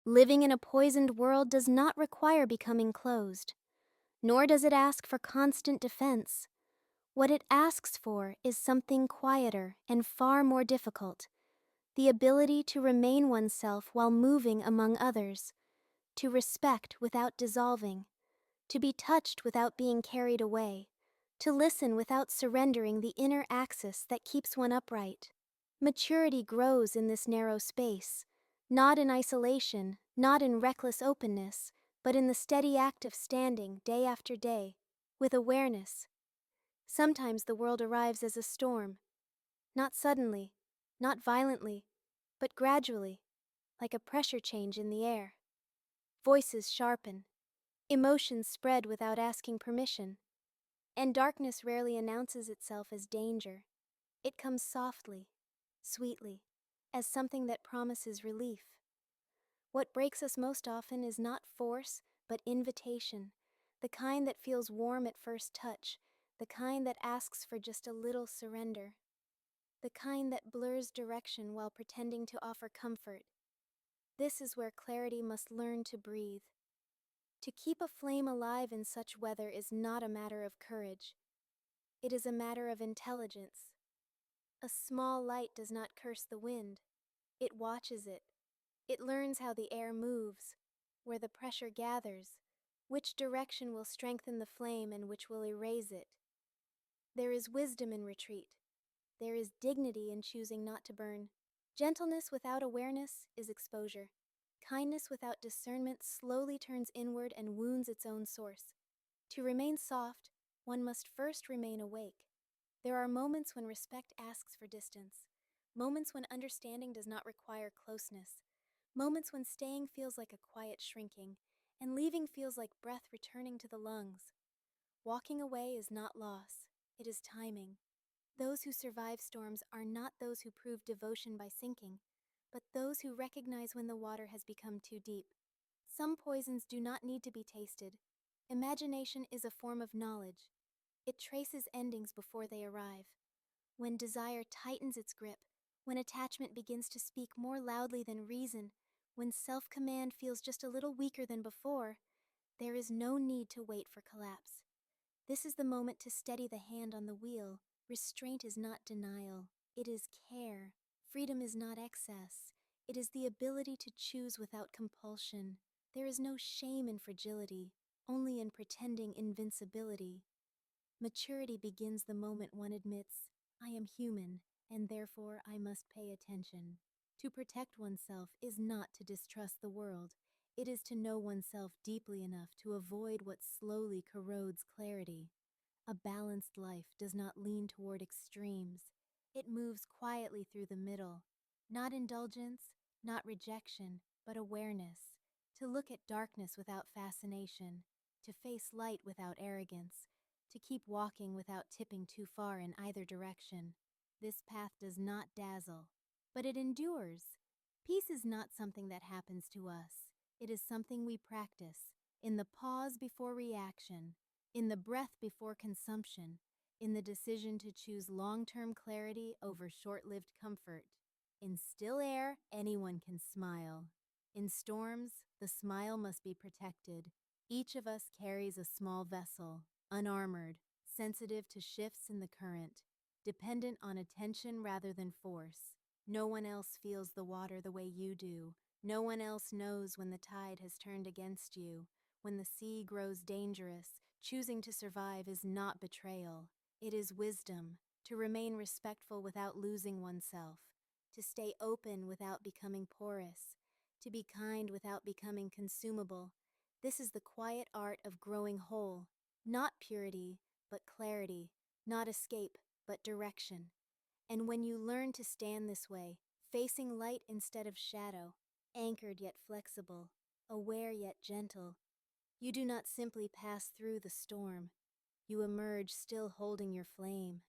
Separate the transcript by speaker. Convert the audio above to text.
Speaker 1: Living in a poisoned world does not require becoming closed, nor does it ask for constant defense. What it asks for is something quieter and far more difficult: the ability to remain oneself while moving among others, to respect without dissolving, to be touched without being carried away, to listen without surrendering the inner axis that keeps one upright. Maturity grows in this narrow space, not in isolation, not in reckless openness, but in the steady act of standing day after day, with awareness. Sometimes the world arrives as a storm, not suddenly, not violently, but gradually, like a pressure change in the air. Voices sharpen, emotions spread without asking permission, and darkness rarely announces itself as danger. It comes softly, sweetly, as something that promises relief. What breaks us most often is not force, but invitation, the kind that feels warm at first touch, the kind that asks for just a little surrender, the kind that blurs direction while pretending to offer comfort. This is where clarity must learn to breathe. To keep a flame alive in such weather is not a matter of courage. It is a matter of intelligence. A small light does not curse the wind. It watches it. It learns how the air moves, where the pressure gathers, which direction will strengthen the flame and which will erase it. There is wisdom in retreat. There is dignity in choosing not to burn. Gentleness without awareness is exposure. Kindness without discernment slowly turns inward and wounds its own source. To remain soft, one must first remain awake. There are moments when respect asks for distance, moments when understanding does not require closeness, moments when staying feels like a quiet shrinking, and leaving feels like breath returning to the lungs. Walking away is not loss, it is timing. Those who survive storms are not those who prove devotion by sinking, but those who recognize when the water has become too deep. Some poisons do not need to be tasted. Imagination is a form of knowledge. It traces endings before they arrive. When desire tightens its grip, when attachment begins to speak more loudly than reason, when self-command feels just a little weaker than before, there is no need to wait for collapse. This is the moment to steady the hand on the wheel. Restraint is not denial, it is care. Freedom is not excess, it is the ability to choose without compulsion. There is no shame in fragility, only in pretending invincibility. Maturity begins the moment one admits, I am human, and therefore I must pay attention. To protect oneself is not to distrust the world. It is to know oneself deeply enough to avoid what slowly corrodes clarity. A balanced life does not lean toward extremes. It moves quietly through the middle. Not indulgence, not rejection, but awareness. To look at darkness without fascination. To face light without arrogance. To keep walking without tipping too far in either direction. This path does not dazzle, but it endures. Peace is not something that happens to us. It is something we practice, in the pause before reaction, in the breath before consumption, in the decision to choose long-term clarity over short-lived comfort. In still air, anyone can smile. In storms, the smile must be protected. Each of us carries a small vessel, unarmored, sensitive to shifts in the current, dependent on attention rather than force. No one else feels the water the way you do. No one else knows when the tide has turned against you. When the sea grows dangerous, choosing to survive is not betrayal. It is wisdom, to remain respectful without losing oneself, to stay open without becoming porous, to be kind without becoming consumable. This is the quiet art of growing whole, not purity, but clarity, not escape, but direction. And when you learn to stand this way, facing light instead of shadow, anchored yet flexible, aware yet gentle, you do not simply pass through the storm. You emerge still holding your flame,